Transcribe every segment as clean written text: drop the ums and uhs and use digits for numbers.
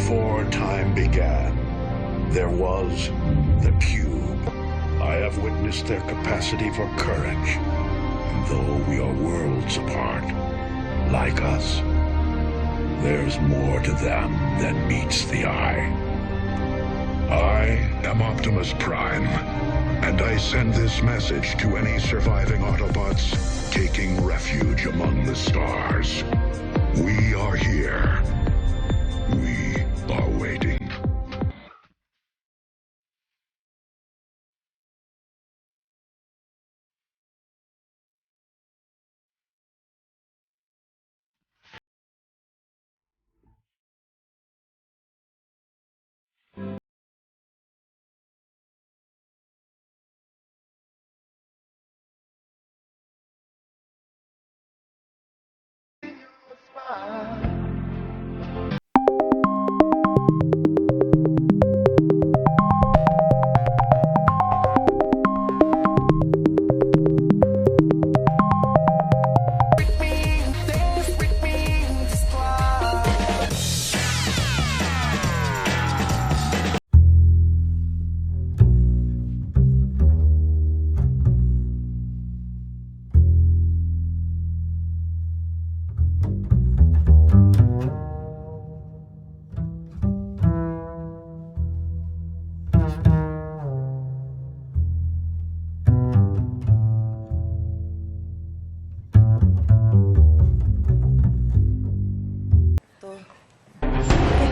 Before time began, there was the cube. I have witnessed their capacity for courage. And though we are worlds apart, like us, there's more to them than meets the eye. I am Optimus Prime, and I send this message to any surviving Autobots taking refuge among the stars. We are here. We are waiting.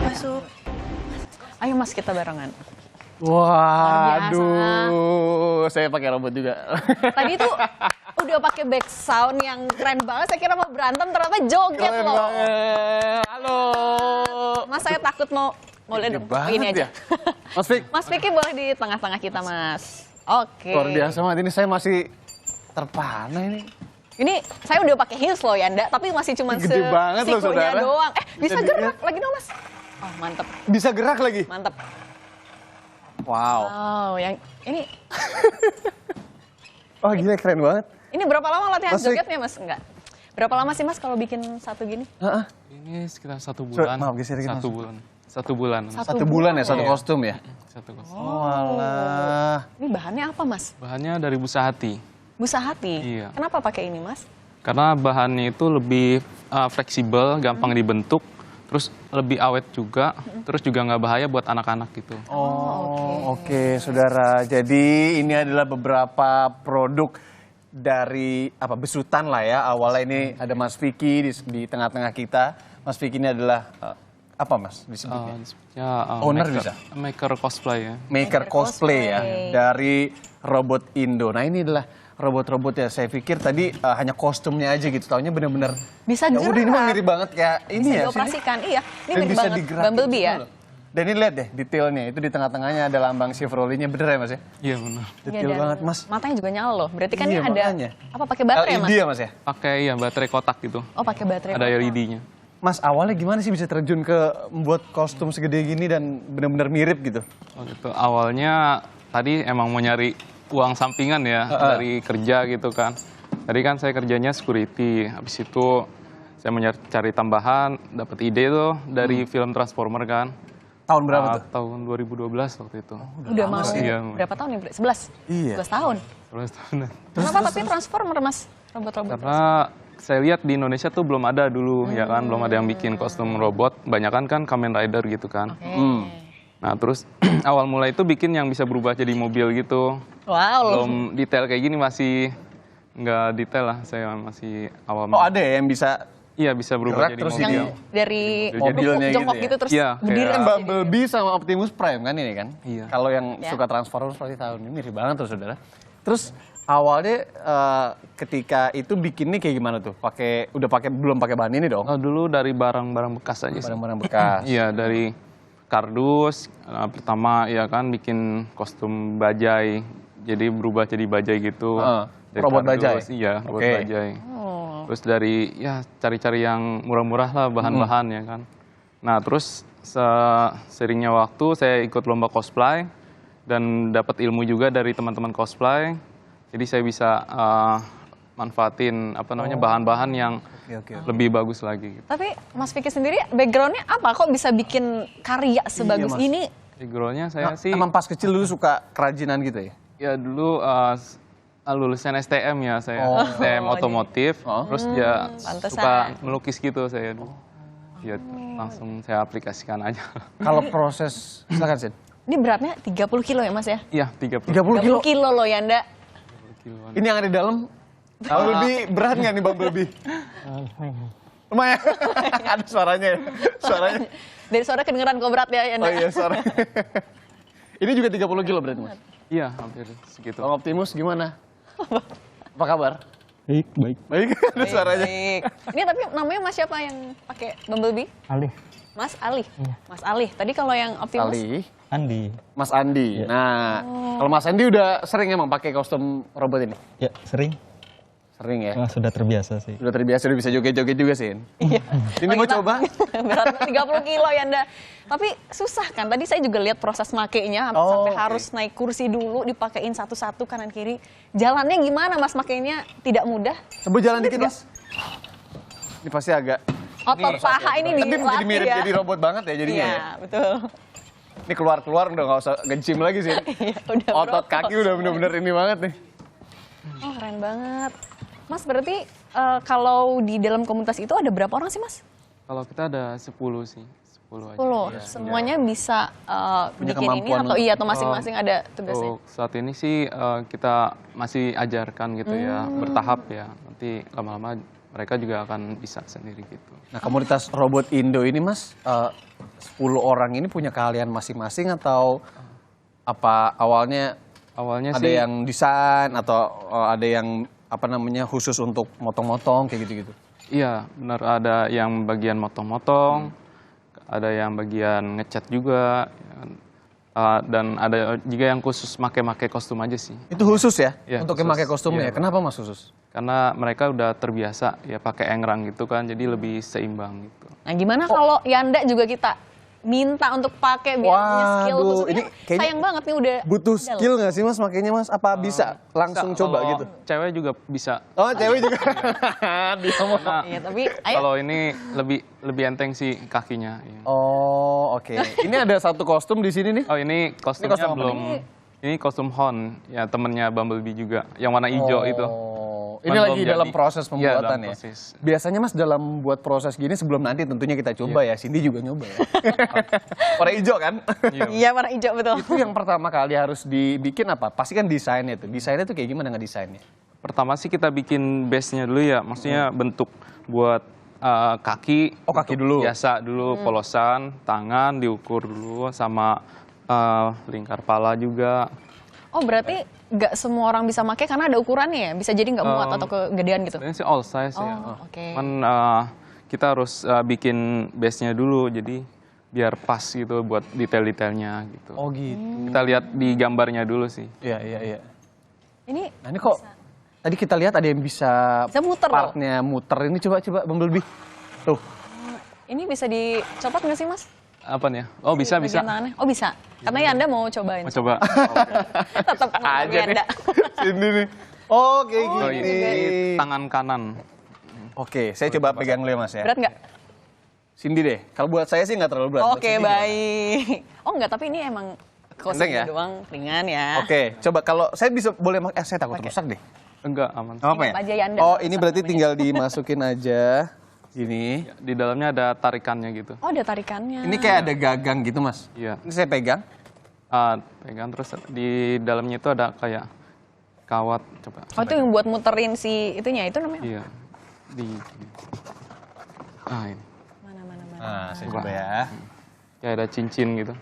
Masuk. Ayo Mas, kita barengan. Waduh, saya pakai robot juga. Tadi tuh udah pakai back sound yang keren banget. Saya kira mau berantem, ternyata joget Keren loh. banget. Halo. Mas, saya takut mau lihat dong. Ini aja. Ya. Mas Fik. Mas Vicky boleh di tengah-tengah kita, Mas. Oke. Luar biasa banget, ini saya masih terpana ini. Ini saya udah pakai heels loh ya, Ndak, tapi masih cuma Gede banget loh, sikunya saudara. doang. Bisa Jadi, gerak lagi dong, Mas. Oh, mantep. Bisa gerak lagi. Mantep. Wow. Oh, yang ini Oh gila, keren banget. ini berapa lama latihan Mas Vick. jogetnya, Mas? Enggak. Berapa lama sih, Mas, kalau bikin satu gini? Heeh. Ini sekitar 1 bulan. Maaf, geser dikit, Mas. 1 bulan. 1 bulan. Satu bulan ya, satu Iya. kostum ya? Satu kostum. Oh alah. Ini bahannya apa, Mas? Bahannya dari busa hati. Busa hati. Iya. Kenapa pakai ini, Mas? Karena bahannya itu lebih fleksibel, gampang dibentuk, terus lebih awet juga, terus juga nggak bahaya buat anak-anak gitu. Oh, oke, saudara. Jadi ini adalah beberapa produk dari besutan lah ya. Awalnya ini ada Mas Vicky di tengah-tengah kita. Mas Vicky ini adalah apa Mas disebutnya? Disebutnya, Owner maker, bisa? Maker cosplay ya. Maker cosplay ya dari Robot Indo. Nah ini adalah robot-robot ya. Saya pikir tadi hanya kostumnya aja gitu. Taunya bener-bener. Bisa Ya udah ini mah gerak. mirip banget kayak ini Bisa ya. dioperasikan. Iya, ini Dan mirip bisa banget digerakin Bumblebee ya. semua loh. Dan ini lihat deh detailnya. Itu di tengah-tengahnya ada lambang Chevrolet-nya, bener ya Mas ya? Iya benar. Detail dan banget Mas. Matanya juga nyala loh. Berarti kan Iya, ini ada makanya. apa pakai baterai ya, LED Mas? ya Mas ya? Pakai ya baterai kotak gitu. Oh, pakai baterai. Ada LED-nya. Mas awalnya gimana sih bisa terjun ke membuat kostum segede gini dan benar-benar mirip gitu? Oh gitu. Awalnya tadi emang mau nyari uang sampingan ya dari kerja gitu kan. Tadi kan saya kerjanya security. Habis itu saya mau cari tambahan, dapat ide tuh dari film Transformer kan. Tahun berapa tuh? Tahun 2012 waktu itu. Udah mau Iya. berapa tahun nih? 11? Iya. 11 tahun. Terus tahun. Kenapa tapi Transformer, Mas? Robot-robot. Karena saya lihat di Indonesia tuh belum ada dulu ya kan, belum ada yang bikin kostum robot. Banyakan kan Kamen Rider gitu kan. Nah terus awal mulai itu bikin yang bisa berubah jadi mobil gitu. Wow. Belum detail kayak gini, masih nggak detail lah, saya masih awal. Oh ada ya yang bisa Iya bisa berubah gerak jadi terus mobil. Yang ini. dari Mobilnya jongkok gitu ya? gitu terus Iya, berdiri kayak- kan. Bumblebee sama Optimus Prime kan ini kan? Iya. Kalau yang Ya. suka Transformers pasti tahu ini mirip banget tuh saudara. Terus awalnya ketika itu bikinnya kayak gimana tuh? Belum pakai bahan ini dong? Oh, dulu dari barang-barang bekas aja sih. Barang-barang bekas. Iya dari kardus. Pertama ya kan bikin kostum bajai, jadi berubah jadi bajai gitu. Dari robot kardus, bajai? Iya robot Oke. bajai. Oh. Terus dari ya cari-cari yang murah-murah lah bahan-bahan ya kan. Nah terus seringnya waktu saya ikut lomba cosplay dan dapat ilmu juga dari teman-teman cosplay. Jadi saya bisa manfaatin bahan-bahan yang lebih bagus lagi. Gitu. Tapi Mas Vicky sendiri backgroundnya apa? Kok bisa bikin karya sebagus Mas. ini? Backgroundnya saya sih Emang pas kecil dulu suka kerajinan gitu ya? ya dulu lulusan STM ya saya, STM otomotif, terus ya pantesan. suka melukis gitu saya. Ya langsung saya aplikasikan aja. Kalau proses, silakan Sin. Ini beratnya 30 kilo ya Mas ya? Iya 30 30 kilo. 30 kilo loh Yanda. kiloan. Ini yang ada di dalam, lebih berat nggak nih Bumblebee? Lumayan. Ada suaranya ya? Suaranya. Dari suara kedengeran kok berat ya Yanda. Oh iya suaranya. Ini juga 30 kilo berarti Mas? Iya hampir segitu. Bang Optimus gimana? Apa kabar? Baik, baik. Baik, ada suaranya. Baik. Ini tapi namanya Mas siapa yang pakai Bumblebee? Alih, Mas Ali. Mas Ali. Tadi kalau yang Optimus? Ali, Andi. Mas Andi. Nah, kalau Mas Andi udah sering emang pakai kostum robot ini? Ya, sering. Sering ya? Sudah terbiasa sih. Udah terbiasa, udah bisa joget-joget juga sih. Iya. Ini mau coba? Berat 30 kilo Yanda. Tapi susah kan? Tadi saya juga lihat proses makainya sampai harus naik kursi dulu, dipakein satu-satu kanan kiri. Jalannya gimana Mas makainya? Tidak mudah. Coba jalan dikit Mas. Ini pasti agak... Otot paha ini Tapi jadi dilatih mirip ya. jadi robot banget ya jadinya Iya, ya. betul. Ini keluar-keluar udah nggak usah nge-gym lagi sih. Iya, udah Otot berotot. kaki udah bener-bener ini banget nih. Oh, keren banget. Mas, berarti kalau di dalam komunitas itu ada berapa orang sih, Mas? Kalau kita ada 10 sih, 10 aja. 10. Semuanya bisa Punya bikin ini kemampuan atau iya atau masing-masing ada tugasnya? Untuk saat ini sih kita masih ajarkan gitu ya, bertahap ya. Nanti lama-lama mereka juga akan bisa sendiri gitu. Nah, komunitas robot Indo ini Mas, 10 orang ini punya keahlian masing-masing atau apa awalnya Awalnya ada sih yang desain atau ada yang apa namanya khusus untuk motong-motong kayak gitu-gitu? iya benar, ada yang bagian motong-motong, ada yang bagian ngecat juga, dan ada juga yang khusus make kostum aja sih. Itu khusus ya? Iya, Untuk yang khusus. pakai kostumnya. Iya. Kenapa Mas khusus? Karena mereka udah terbiasa ya pakai engrang gitu kan, jadi lebih seimbang gitu. Nah, gimana kalau Yanda juga kita minta untuk pakai biar punya skill Waduh, khusus? ini kayaknya Sayang banget nih udah. Butuh ada skill nggak sih Mas makanya Mas? Apa bisa langsung Bisa, coba kalau gitu? Cewek juga bisa. Oh cewek juga. Dia mau. Nah, Iya, tapi ayo. kalau ini lebih enteng sih kakinya. Iya. Oh oke. Ini ada satu kostum di sini nih. Oh ini kostumnya kostum apa belum. Ini kostum Hon, ya temennya Bumblebee juga, yang warna hijau itu. Oh, ini Belum lagi jadi. dalam proses Iya, pembuatan dalam ya. proses. Biasanya Mas dalam buat proses gini sebelum nanti tentunya kita coba ya. Cindy juga nyoba ya. Warna hijau kan? Iya, warna hijau betul. Itu yang pertama kali harus dibikin apa? Pasti kan desainnya tuh. Desainnya tuh kayak gimana ngedesainnya? Pertama sih kita bikin base-nya dulu ya, maksudnya bentuk buat kaki. Oh, kaki bentuk dulu. Biasa dulu, polosan, tangan diukur dulu, sama lingkar pala juga. Oh, berarti nggak semua orang bisa pakai karena ada ukurannya ya? Bisa jadi nggak muat atau kegedean gitu? Sebenarnya sih all size ya. Oh, oke. Cuman kita harus bikin base-nya dulu, jadi biar pas gitu buat detail-detailnya gitu. Oh gitu. Kita lihat di gambarnya dulu sih. Iya iya iya. Ini Nah ini kok tadi kita lihat ada yang bisa Bisa muter loh. partnya muter. Ini coba Bumblebee. Tuh. ini bisa dicopot nggak sih, Mas? Apa nih? Oh bisa bisa. Bagian tangannya? Oh, bisa. Karena Yanda mau cobain. Mau coba? Tetap mau Aja nih. Yanda. Sini nih. Oh kayak Oh, gini. ini tangan kanan. Oke, saya coba pegang dulu ya Mas ya. Berat nggak? Cindy deh. Kalau buat saya sih nggak terlalu berat. Buat Oke, Cindy gimana? baik. Oh, nggak, tapi ini emang kostum Enteng ya? doang, ringan ya. Oke, coba kalau saya bisa boleh saya takut rusak deh. Enggak, aman. Apa Ini apa aja Yanda? Oh, ini berarti tinggal dimasukin aja. Gini. Ya, di dalamnya ada tarikannya gitu. Oh, ada tarikannya. Ini kayak ada gagang gitu, Mas. Iya. Ini saya pegang. Pegang terus di dalamnya itu ada kayak kawat. Coba. Oh, itu yang buat muterin si itunya, itu namanya? Iya. Di. Ini. Mana. Nah, saya coba ya. Kayak ada cincin gitu.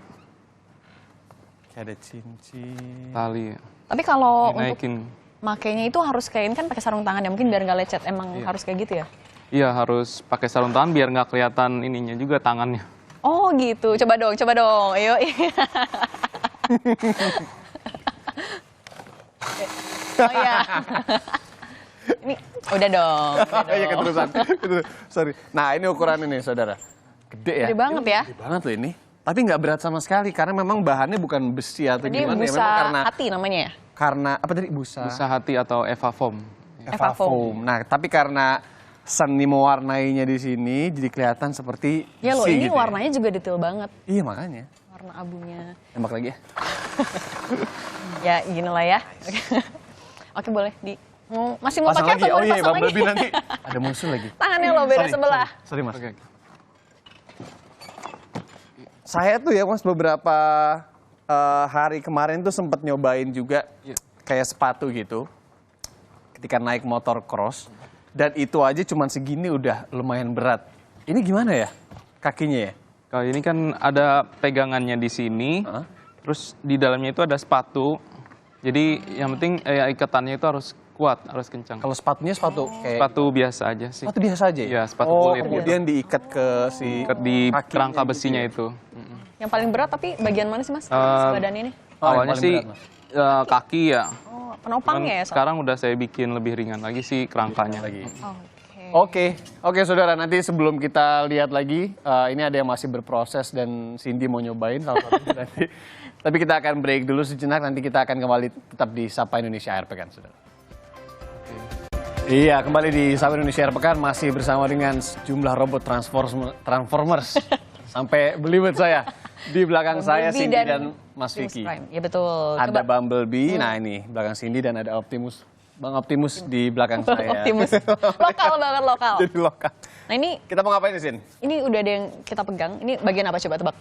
Kayak ada cincin. Tali. Tapi kalau untuk Dinaikin. makainya itu harus kayak ini kan pakai sarung tangan ya, mungkin biar nggak lecet. Emang harus kayak gitu ya? Iya, harus pakai sarung tangan biar nggak kelihatan ininya juga tangannya. Oh gitu, coba dong, ayo. Oh iya. Ini udah dong. Iya keterusan. Sorry. Nah ini ukuran ini saudara. Gede ya. Gede banget ya. Gede banget loh ini. Tapi nggak berat sama sekali karena memang bahannya bukan besi atau Jadi gimana ya. busa Memang karena hati namanya ya? karena apa tadi busa? Busa hati atau Eva foam. Eva foam. Nah tapi karena seni mewarnainya di sini jadi kelihatan seperti Ya loh, besi ini gitu warnanya juga detail banget. Iya makanya. Warna abunya. Tembak lagi ya. Ya, gini lah ya. Oke, boleh. Masih mau Pasang pakai lagi. atau Oh boleh iya, pasang Bumblebee lagi? nanti ada musuh lagi. Tangannya lo beda Sorry, sebelah. Sorry Mas. Oke. Saya tuh ya Mas beberapa hari kemarin tuh sempat nyobain juga kayak sepatu gitu. Ketika naik motor cross dan itu aja cuman segini udah lumayan berat. Ini gimana ya kakinya ya? Kalau ini kan ada pegangannya di sini, Hah? terus di dalamnya itu ada sepatu. Jadi yang penting ikatannya itu harus kuat, harus kencang. Kalau sepatunya sepatu kayak Sepatu biasa aja sih. sepatu biasa aja ya? Iya, sepatu oh, kulit. kemudian diikat ke si Ikat di kakinya kerangka gitu besinya ya? itu. Yang paling berat tapi bagian mana sih Mas? Badan ini? Oh, yang Awalnya paling sih berat, Mas. kaki ya. Oh, Cuman penopangnya ya? sekarang udah saya bikin lebih ringan lagi sih kerangkanya. lagi. Oke. Oke, saudara. Nanti sebelum kita lihat lagi, ini ada yang masih berproses dan Cindy mau nyobain salah satu nanti. Tapi kita akan break dulu sejenak. Nanti kita akan kembali tetap di Sapa Indonesia Akhir Pekan, saudara. Iya, kembali di Sapa Indonesia Akhir Pekan masih bersama dengan sejumlah robot Transformers. Sampai belibet saya. Di belakang saya Bumblebee Cindy dan Mas Optimus Vicky. Prime. Ya betul. Ada Coba. Bumblebee, nah ini belakang Cindy dan ada Optimus. Bang Optimus di belakang saya. Optimus. Lokal banget, lokal. Jadi lokal. Nah ini Kita mau ngapain di sini? udah ada yang kita pegang. Ini bagian apa coba tebak?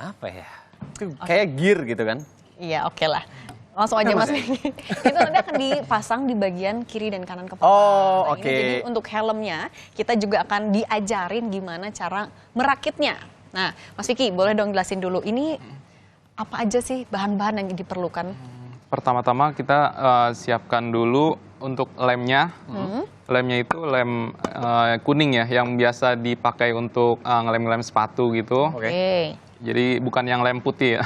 Apa ya? Itu kayak gear gitu kan? Iya, oke lah. Langsung aja Mas Vicky. Itu nanti akan dipasang di bagian kiri dan kanan kepala. Oh, Nah, oke. ini jadi untuk helmnya kita juga akan diajarin gimana cara merakitnya. Nah, Mas Vicky boleh dong jelasin dulu ini apa aja sih bahan-bahan yang diperlukan? Pertama-tama kita siapkan dulu untuk lemnya. Lemnya itu lem kuning ya, yang biasa dipakai untuk ngelem-ngelem sepatu gitu. Oke. Jadi bukan yang lem putih ya.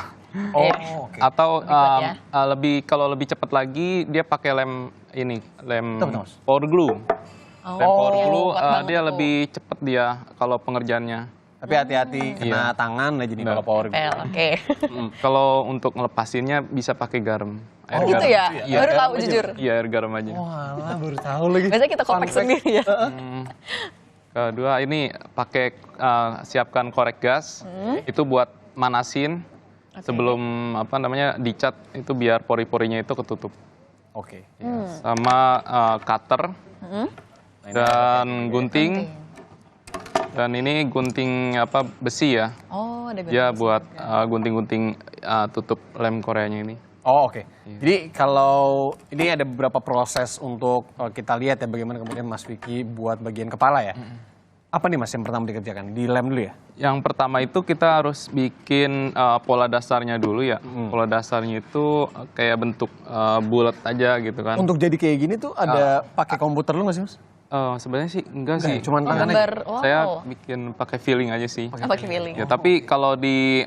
Oh, oke. Atau Lebih kuat ya. kalau lebih cepat lagi dia pakai lem ini, lem Betul, Mas. power glue. Lem power iya, glue kuat banget dia tuh. lebih cepat dia kalau pengerjaannya. Tapi hati-hati kena tangan aja nih kalau power. Pel, oke. Kalau untuk ngelepasinnya bisa pakai garam. Air Gitu garam. ya? Iya. Baru tahu jujur. Iya, air garam aja. Wah, baru tahu lagi. Biasanya kita kompak sendiri ya. Kedua ini pakai siapkan korek gas. Itu buat manasin sebelum dicat itu biar pori-porinya itu ketutup. Oke. Sama cutter dan gunting. Dan ini gunting besi ya. Oh, ada Dia buat gunting-gunting tutup lem koreanya ini. Oh, oke. Jadi kalau ini ada beberapa proses untuk kita lihat ya bagaimana kemudian Mas Vicky buat bagian kepala ya. Apa nih Mas yang pertama dikerjakan? Di lem dulu ya? Yang pertama itu kita harus bikin pola dasarnya dulu ya. Pola dasarnya itu kayak bentuk bulat aja gitu kan. Untuk jadi kayak gini tuh ada pakai komputer lu nggak sih Mas? Sebenarnya sih enggak sih. Cuman tangan aja. Gambar, wow. Saya bikin pakai feeling aja sih. Pakai feeling. Ya, tapi kalau di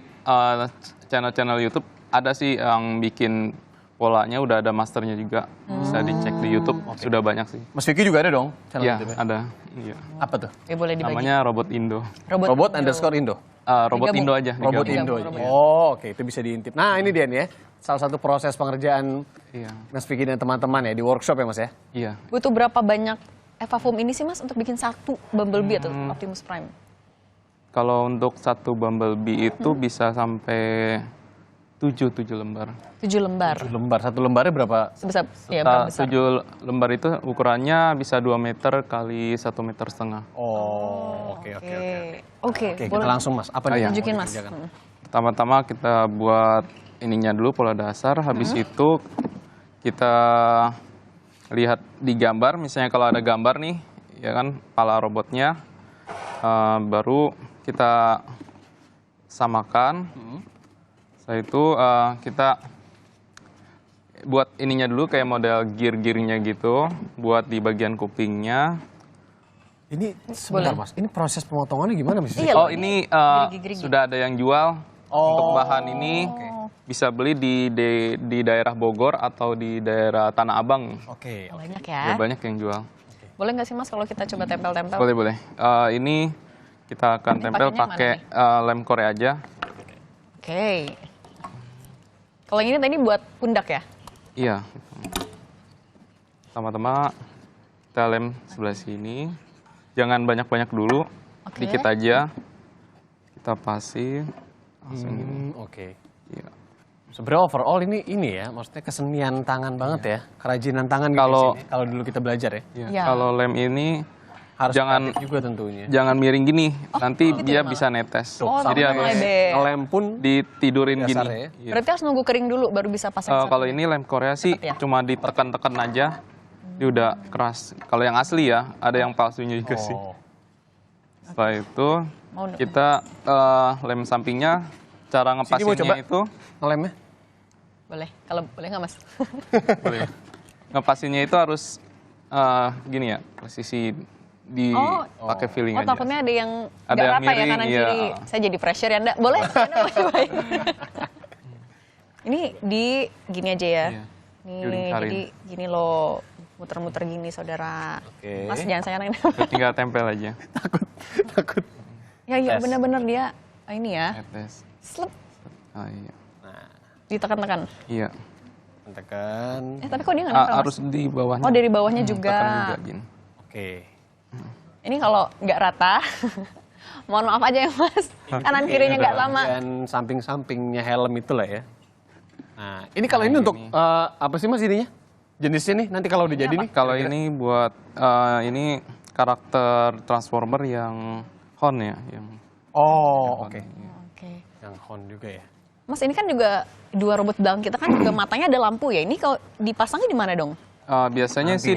channel-channel YouTube ada sih yang bikin polanya, udah ada masternya juga. Bisa dicek di YouTube, sudah banyak sih. Mas Vicky juga ada dong channel Iya, YouTube-nya? ada. Iya. Apa tuh? Ya boleh dibagi. Namanya Robot Indo. Robot underscore Indo. Robot Digabung. Indo aja. Robot digabung. Indo. Oh, oke, itu bisa diintip. Nah, ini dia nih ya. Salah satu proses pengerjaan Iya. Mas Vicky dan teman-teman ya di workshop ya Mas ya. Iya. Butuh berapa banyak Eva Foam ini sih Mas untuk bikin satu Bumblebee atau Optimus Prime? Kalau untuk satu Bumblebee itu bisa sampai 7 lembar. 7 lembar. Lembar, satu lembarnya berapa? Sebesar, ya berapa besar? 7 lembar itu ukurannya bisa 2 meter kali 1,5 meter. Oh, oke. Oke, Oke, kita boleh langsung Mas. Apa nih? yang mau tunjukin Mas. dikerjakan? Pertama-tama kita buat ininya dulu, pola dasar. Habis itu kita lihat di gambar. Misalnya kalau ada gambar nih, ya kan, kepala robotnya. Baru kita samakan. Setelah itu kita buat ininya dulu kayak model gear-gearnya gitu. Buat di bagian kupingnya. Ini sebentar Mas, ini proses pemotongannya gimana Mas? Iya, Oh loh, ini gerigi-gerigi. sudah ada yang jual untuk bahan ini. Bisa beli di daerah Bogor atau di daerah Tanah Abang. Oke. Banyak Ya, ya. banyak yang jual. Boleh nggak sih Mas kalau kita coba tempel-tempel? Boleh. Ini kita akan Ini tempel pakainya pakai lem Korea aja. Oke. Kalau yang ini tadi buat pundak ya? Iya. Pertama-tama kita lem sebelah sini. jangan banyak-banyak dulu, Oke. dikit aja. Kita pasin, langsung gini. Oke. Iya. Sebenarnya overall ini ya, maksudnya kesenian tangan banget ya, kerajinan tangan gitu Kalau- di sini, kalau dulu kita belajar ya. Iya. Ya. Kalau lem ini Harus jangan kreatif juga tentunya. jangan miring gini, nanti gitu dia ya, bisa netes. Oh, Jadi sampai harus lebih. Ngelem pun ditidurin gini. Dasarnya ya. Iya. Berarti harus nunggu kering dulu baru bisa pasang. Kalau ini lem Korea sih Cepet ya? cuma ditekan-tekan aja, dia udah keras. Kalau yang asli ya, ada yang palsunya juga sih. oh, Setelah itu Mau dong. kita lem sampingnya, cara mau coba? ngepasinnya itu ngelemnya. Boleh, kalau boleh nggak Mas? boleh. Ngepasinnya itu harus gini ya, posisi pakai feeling Oh, aja. takutnya ada yang Ada nggak yang rata ya miring, kanan iya. kiri. Saya jadi pressure ya, Nda. Boleh? Nda, boleh. Ini di gini aja ya. Iya. Nih, Dilingkarin. jadi gini loh, muter-muter gini saudara. Oke. Mas jangan sayang Tinggal tempel aja. Takut. Ya, iya Tes. benar-benar dia ini ya. Netes. Slep, Ah, iya. ditekan-tekan. Iya. Tekan. Tapi kok dia nggak nempel, Mas? Harus di bawahnya. Oh, dari bawahnya juga. Tekan juga gini. Oke. Ini kalau nggak rata, mohon maaf aja ya Mas. Kanan kirinya nggak sama. Dan samping-sampingnya helm itulah ya. Nah, ini kalau ini untuk apa sih Mas ininya? Jenisnya nih nanti kalau udah jadi nih. Kalau ini buat ini karakter Transformer yang Hon ya, yang Oh, oke. Oke. Yang Hon juga ya. Mas ini kan juga dua robot belakang kita kan juga matanya ada lampu ya. Ini kalau dipasangnya di mana dong? biasanya sih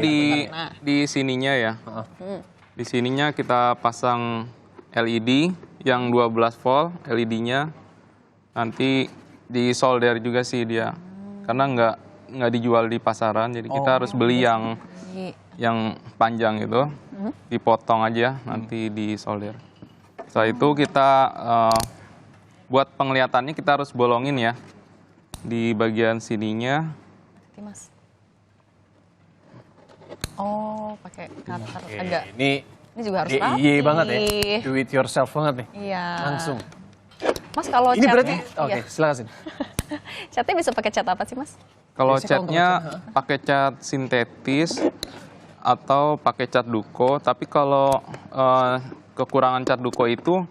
Nah. di sininya ya. Di sininya kita pasang LED yang 12 volt LED-nya. Nanti di solder juga sih dia. Karena nggak dijual di pasaran, jadi kita harus beli yang panjang itu, dipotong aja nanti di solder. Setelah itu kita buat penglihatannya kita harus bolongin ya di bagian sininya. Oke, Mas. Oh, pakai cutter Oke, agak. ini Ini juga harus DIY rapi. banget ya. Do it yourself banget nih. Iya. Langsung. Mas kalau Ini berarti catnya, oke, iya. silakan sini. Catnya bisa pakai cat apa sih, Mas? Kalau Biasanya kalau catnya pakai cat sintetis atau pakai cat duko, tapi kalau kekurangan cat duko itu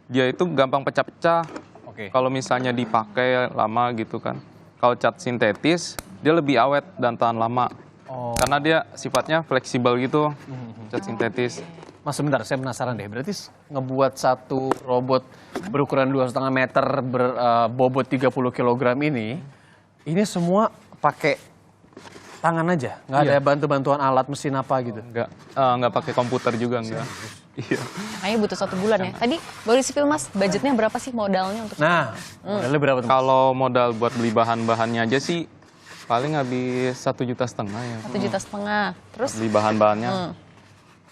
dia itu gampang pecah-pecah. Oke. Kalau misalnya dipakai lama gitu kan. Kalau cat sintetis dia lebih awet dan tahan lama. Oh. Karena dia sifatnya fleksibel gitu. Cat sintetis. Mas sebentar, saya penasaran deh. Berarti ngebuat satu robot berukuran 2,5 meter berbobot 30 kg ini semua pakai tangan aja, nggak ada bantu-bantuan alat mesin apa gitu. Nggak pakai komputer juga enggak. Iya. Kayaknya butuh 1 bulan ya. Tadi boleh sipil Mas, budgetnya berapa sih modalnya untuk Nah, modalnya berapa tuh? Mas? Kalau modal buat beli bahan-bahannya aja sih paling habis 1,5 juta ya. 1,5 juta. Terus Beli bahan-bahannya.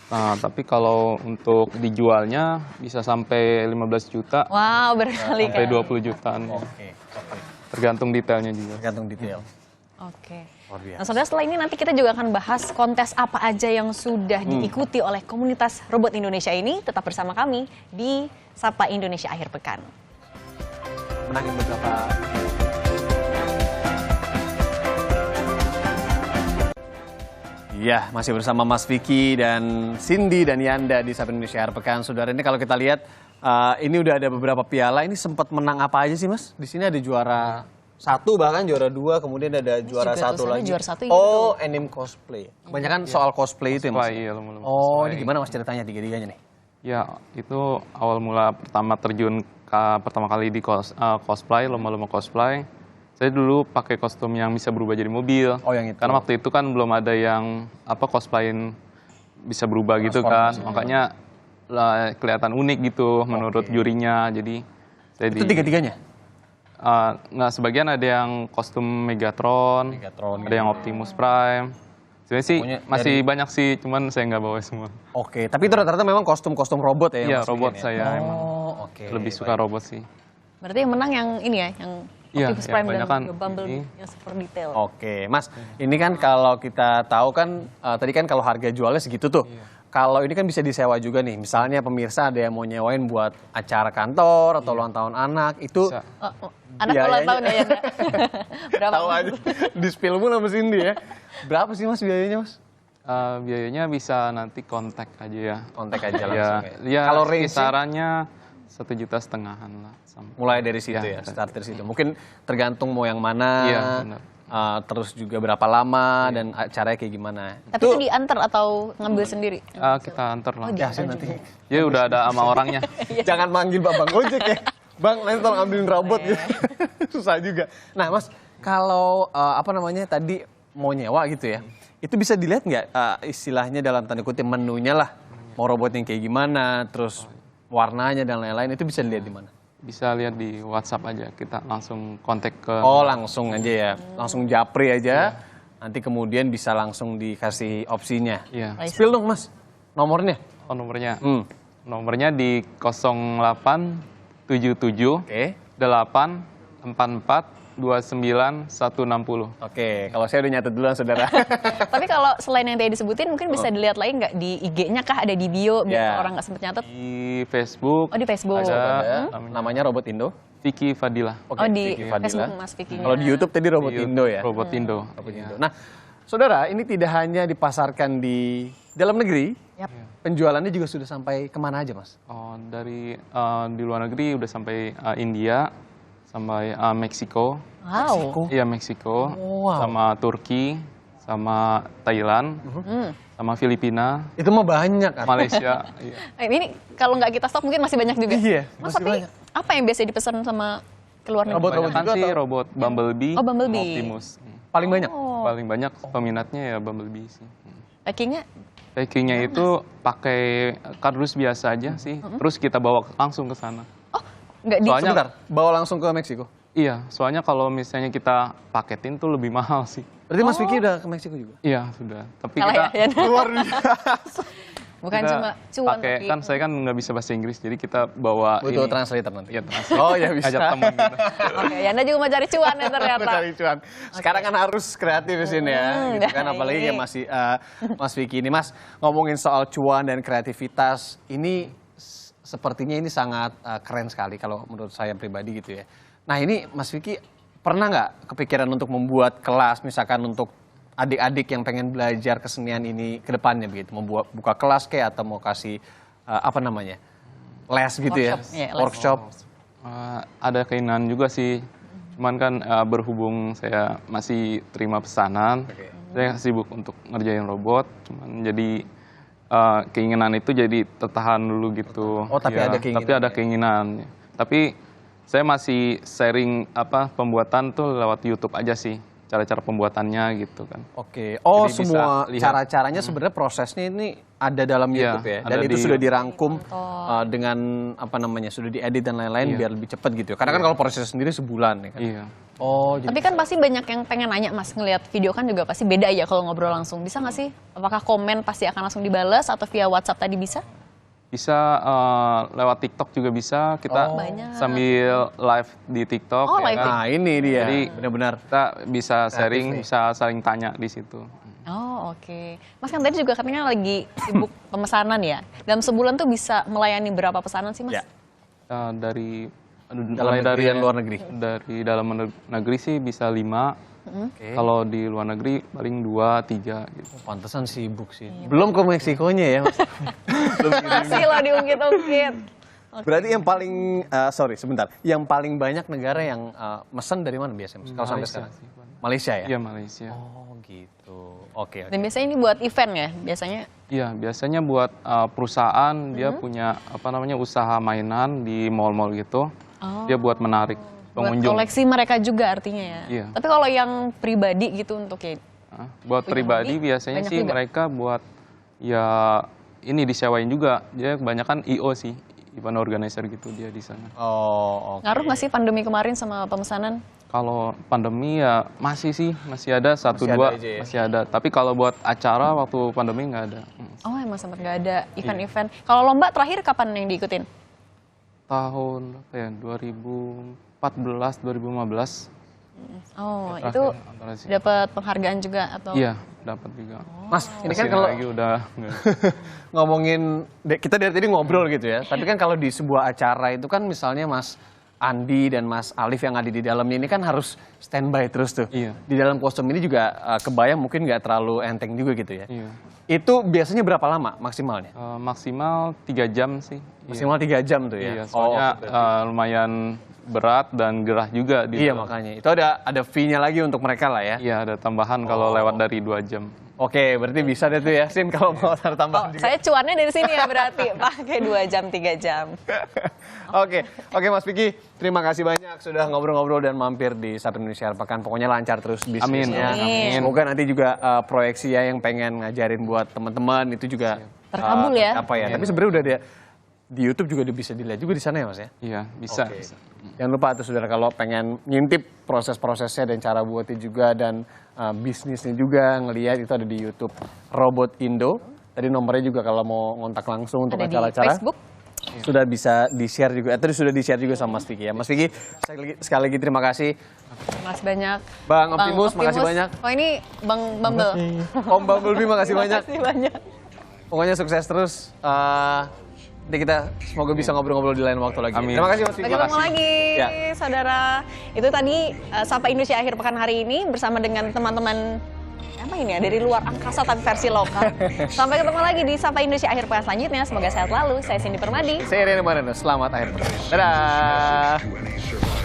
Nah, tapi kalau untuk dijualnya bisa sampai 15 juta wow, berkali sampai kan. 20 jutaan. Oke. Tergantung detailnya juga. Tergantung detail. Oke. Luar biasa. Nah, saudara, setelah ini nanti kita juga akan bahas kontes apa aja yang sudah diikuti oleh komunitas robot Indonesia ini. Tetap bersama kami di Sapa Indonesia Akhir Pekan. Menangin beberapa. Iya, masih bersama Mas Vicky dan Cindy dan Yanda di Sapa Indonesia Akhir Pekan. Saudara, ini kalau kita lihat ini udah ada beberapa piala. Ini sempat menang apa aja sih, Mas? Di sini ada juara 1, bahkan juara 2, kemudian ada juara juga 1 tulisannya lagi. juara 1 gitu. Oh, anime cosplay. Kebanyakan soal cosplay itu ya, Mas? Cosplay, iya, lomba-lomba Oh, cosplay. ini gimana Mas ceritanya tiga-tiganya nih? Ya, itu awal mula pertama terjun pertama kali di cosplay, lomba-lomba cosplay. Saya dulu pakai kostum yang bisa berubah jadi mobil. Oh, yang itu. Karena waktu itu kan belum ada yang cosplayin bisa berubah gitu kan. Makanya kelihatan unik gitu menurut jurinya. Jadi saya Itu tiga-tiganya? nggak, sebagian ada yang kostum Megatron, ada yang Optimus Prime. Sebenarnya sih Pokoknya masih banyak sih, cuman saya nggak bawa semua. Oke, tapi itu rata-rata memang kostum-kostum robot ya? yang Iya, Mas robot bikin saya ya? emang Oh, oke. lebih suka robot sih. Berarti yang menang yang ini ya, yang Iya, Optimus yang Prime dan kebanyakan juga Bumblebee ini. yang super detail. Oke, Mas, ini kan kalau kita tahu kan tadi kan kalau harga jualnya segitu tuh. Kalau ini kan bisa disewa juga nih. Misalnya pemirsa ada yang mau nyewain buat acara kantor atau ulang tahun anak, itu Bisa. Anak biayanya- ulang tahun ya, Yanda? Berapa? tahu aja di spill mulu sama Cindy ya. Berapa sih Mas biayanya, Mas? Biayanya bisa nanti kontak aja ya. Kontak aja Ya, langsung ya Kalau range kisarannya 1,5 jutaan lah. mulai dari situ ya, Ya, start dari situ. Mungkin tergantung mau yang mana, Iya, benar. terus juga berapa lama dan acaranya kayak gimana. Tapi itu diantar atau ngambil sendiri? Kita antar lah. Ya sih nanti. Ya udah ada sama orangnya. Jangan manggil Bang Ojek ya. Bang, nanti tolong ambilin robot gitu. Susah juga. Nah, Mas, kalau tadi mau nyewa gitu ya. Itu bisa dilihat nggak istilahnya dalam tanda kutip menunya lah. Mau robotnya kayak gimana, terus warnanya dan lain-lain itu bisa dilihat di mana? Bisa lihat di WhatsApp aja. Kita langsung kontak ke. Oh, langsung aja ya. Langsung japri aja. Nanti kemudian bisa langsung dikasih opsinya. Iya. Spill dong, Mas. Nomornya. Oh, nomornya. Hmm. Nomornya di 0877 Oke. 844 29160. Oke, kalau saya udah nyatet duluan, Saudara. Tapi kalau selain yang tadi disebutin mungkin bisa dilihat lagi nggak di IG-nya kah, ada di bio biar Ya. orang nggak sempet nyatet? Di Facebook. Oh, di Facebook. Ada. Namanya Robot Indo. Vicky Fadila. Oke, Oh, di Vicky Fadila. Facebook Mas Vicky. Kalau di YouTube tadi Robot Di Indo ya. Robot Indo. Robot Indo. Nah, Saudara, ini tidak hanya dipasarkan di dalam negeri, Yap. penjualannya juga sudah sampai kemana aja, Mas? Oh, dari di luar negeri udah sampai India, sampai Meksiko. Wow. Iya, Meksiko. Wow. Sama Turki, sama Thailand, sama Filipina, Itu mah banyak kan? Malaysia. Iya. Ini kalau nggak kita stok mungkin masih banyak juga. Iya, Mas, masih tapi banyak. apa yang biasa dipesan sama keluar negeri? Robot-robot Kebanyakan juga sih atau? robot Bumblebee, Oh, Bumblebee. sama Optimus. Paling banyak. Paling banyak peminatnya ya Bumblebee sih. Packingnya? Packingnya itu pakai kardus biasa aja sih, terus kita bawa langsung ke sana. Oh, nggak di. Soalnya- Sebentar, bawa langsung ke Meksiko. Iya, soalnya kalau misalnya kita paketin tuh lebih mahal sih. Berarti Mas Vicky udah ke Meksiko juga? Iya, sudah. Tapi Kalah kita ya. Luar biasa. Bukan kita cuma cuan pakai, tapi. kan saya kan nggak bisa bahasa Inggris, jadi kita bawa Butuh ini. translator nanti. Iya, translate. Oh ya bisa. Ajak teman gitu. Oke, Yanda juga mau cari cuan ya ternyata. Mencari cuan. Sekarang kan harus kreatif di sini ya, gitu kan. baik. Apalagi kayak Mas Vicky ini, Mas ngomongin soal cuan dan kreativitas, ini sepertinya ini sangat keren sekali kalau menurut saya pribadi gitu ya. Nah ini Mas Vicky pernah nggak kepikiran untuk membuat kelas, misalkan untuk adik-adik yang pengen belajar kesenian ini ke depannya begitu, membuat buka kelas kayak atau mau kasih les gitu ya, Workshop, iya, les. workshop. Ada keinginan juga sih, cuman kan berhubung saya masih terima pesanan, saya sibuk untuk ngerjain robot, cuman jadi keinginan itu jadi tertahan dulu gitu. Oh, tapi Ya, ada keinginan Tapi ada ya? keinginan. Tapi saya masih sharing pembuatan tuh lewat YouTube aja sih, cara-cara pembuatannya gitu kan. Oke. Oh, Jadi bisa semua lihat. cara-caranya sebenarnya prosesnya ini ada dalam Iya, YouTube ya. ada Dan itu di- sudah dirangkum dengan sudah diedit dan lain-lain biar lebih cepat gitu ya. Karena kan kalau proses sendiri sebulan ya kan. Iya. Oh, jadi Tapi kan pasti banyak yang pengen nanya Mas, ngelihat video kan juga pasti beda ya kalau ngobrol langsung. Bisa nggak sih? Apakah komen pasti akan langsung dibalas atau via WhatsApp tadi bisa? Bisa lewat TikTok juga bisa, kita Banyak. sambil live di TikTok. Oh, ya live kan? nah ini dia. Jadi Benar-benar. kita bisa sharing, nih. bisa saling tanya di situ. Oh, oke. Mas kan tadi juga katanya lagi sibuk pemesanan ya. Dalam sebulan tuh bisa melayani berapa pesanan sih, Mas? Ya. Dari Dalam mulai negeri dan luar negeri. Dari dalam negeri sih bisa 5. Oke. Kalau di luar negeri paling 2, 3 gitu. Pantesan sibuk sih. Belum ke Meksikonya ya, Mas. Masih lo diungkit-ungkit. Berarti yang paling sebentar. Yang paling banyak negara yang mesen dari mana biasanya, Mas? Kalau sampai Malaysia sekarang. sih, Pak. Malaysia ya? Iya, Malaysia. Oh, gitu. Oke. Dan biasanya ini buat event ya, biasanya. Iya, biasanya buat perusahaan dia punya usaha mainan di mall-mall gitu. Oh. Dia buat menarik Buat pengunjung. koleksi mereka juga artinya ya. Iya. Tapi kalau yang pribadi gitu untuk ya, Buat punya pribadi hobi, biasanya banyak sih juga. mereka buat ya ini disewain juga. Dia kebanyakan IO sih, event organizer gitu dia di sana. Oh, oke. ngaruh nggak sih pandemi kemarin sama pemesanan? Kalau pandemi ya masih ada satu Masih dua ada aja ya? masih ada. Tapi kalau buat acara waktu pandemi nggak ada. Oh, emang sempat nggak ada event-event. Kalau lomba terakhir kapan yang diikutin? Tahun apa ya 2014 2015. Oh, Terakhir itu antara sih. dapat penghargaan juga atau? Iya, dapat juga. Mas, ini kan Kesini kalau lagi udah nggak. ngomongin kita dari tadi ngobrol gitu ya. Tapi kan kalau di sebuah acara itu kan misalnya Mas Andi dan Mas Alif yang ada di dalamnya ini kan harus standby terus tuh. Iya. Di dalam kostum ini juga kebayang mungkin nggak terlalu enteng juga gitu ya. Iya. Itu biasanya berapa lama maksimalnya? Maksimal 3 jam sih. Maksimal 3 jam tuh ya? Iya, soalnya lumayan berat dan gerah juga. Iya makanya. Itu ada fee-nya lagi untuk mereka lah ya? Iya, ada tambahan kalau lewat dari 2 jam. Oke, berarti bisa deh tuh ya, Sin kalau mau ada tambahan juga. Saya cuannya dari sini ya berarti, pakai 2 jam, 3 jam. Oke Mas Vicky, terima kasih banyak sudah ngobrol-ngobrol dan mampir di Satu Indonesia Akhir Pekan. Pokoknya lancar terus bisnisnya. Amin. Semoga nanti juga proyeksi ya yang pengen ngajarin buat teman-teman itu juga Terkabul ya. Apa ya? Tapi sebenarnya udah di YouTube juga bisa dilihat juga di sana ya Mas ya. Iya, bisa. Oke. bisa. Jangan lupa tuh saudara kalau pengen ngintip proses-prosesnya dan cara buatnya juga dan bisnisnya juga ngelihat itu ada di YouTube Robot Indo. Tadi nomornya juga kalau mau ngontak langsung untuk Ada di acara-acara Facebook. sudah bisa di-share juga. Tadi sudah di-share juga sama Mas Vicky ya. Mas Vicky sekali lagi terima kasih. Mas banyak. Bang Optimus, makasih banyak. Oh ini Bang Bumble. Om Bumblebee makasih banyak. Makasih banyak. Pokoknya sukses terus. Nanti kita semoga bisa ngobrol-ngobrol di lain waktu lagi. Amin. Terima kasih Mas Vicky. Sampai ketemu lagi, Ya. saudara. Itu tadi Sapa Indonesia Akhir Pekan hari ini bersama dengan teman-teman apa ini ya dari luar angkasa tapi versi lokal. Sampai ketemu lagi di Sapa Indonesia Akhir Pekan selanjutnya. Semoga sehat selalu. Saya Cindy Permadi. Saya Rene Marino. Selamat akhir pekan. Dadah. To any survivor.